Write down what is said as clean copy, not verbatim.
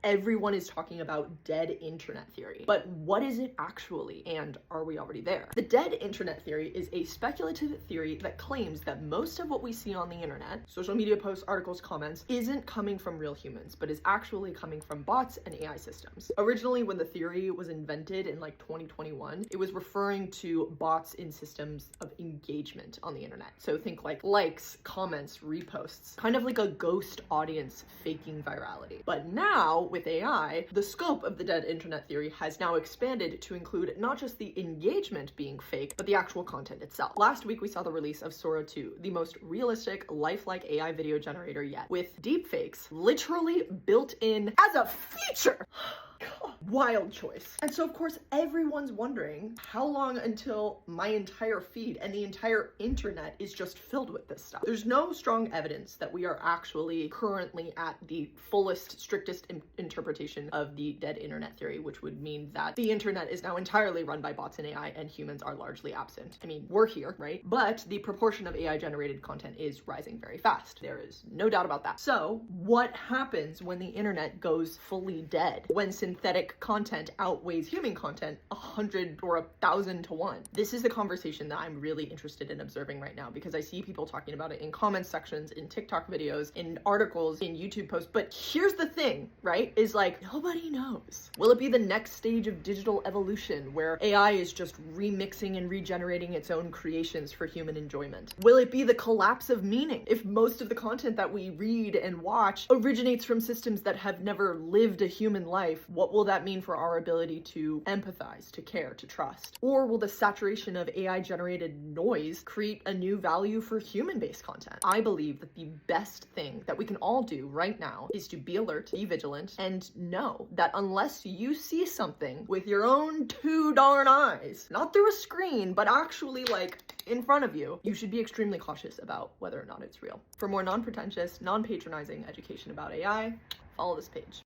everyone is talking about dead internet theory. But what is it actually, and are we already there? The dead internet theory is a speculative theory that claims that most of what we see on the internet, social media posts, articles, comments, isn't coming from real humans, but is actually coming from bots and AI systems. Originally, when the theory was invented in like 2021, it was referring to bots in systems of engagement on the internet. So think like likes, comments, reposts, kind of like a ghost audience faking virality. But now with AI, the scope of the dead internet theory has now expanded to include not just the engagement being fake, but the actual content itself. Last week, we saw the release of Sora 2, the most realistic, lifelike AI video generator yet, with deepfakes literally built in as a feature. God, wild choice. And so of course everyone's wondering how long until my entire feed and the entire internet is just filled with this stuff. There's no strong evidence that we are actually currently at the fullest, strictest interpretation of the dead internet theory, which would mean that the internet is now entirely run by bots and AI and humans are largely absent. I mean, we're here, right? But the proportion of AI generated content is rising very fast. There is no doubt about that. So what happens when the internet goes fully dead? When synthetic content outweighs human content 100 or 1,000 to 1. This is the conversation that I'm really interested in observing right now, because I see people talking about it in comment sections, in TikTok videos, in articles, in YouTube posts. But here's the thing, right? Is like, nobody knows. Will it be the next stage of digital evolution where AI is just remixing and regenerating its own creations for human enjoyment? Will it be the collapse of meaning if most of the content that we read and watch originates from systems that have never lived a human life? What will that mean for our ability to empathize, to care, to trust? Or will the saturation of AI-generated noise create a new value for human-based content? I believe that the best thing that we can all do right now is to be alert, be vigilant, and know that unless you see something with your own two darn eyes, not through a screen, but actually like in front of you, you should be extremely cautious about whether or not it's real. For more non-pretentious, non-patronizing education about AI, follow this page.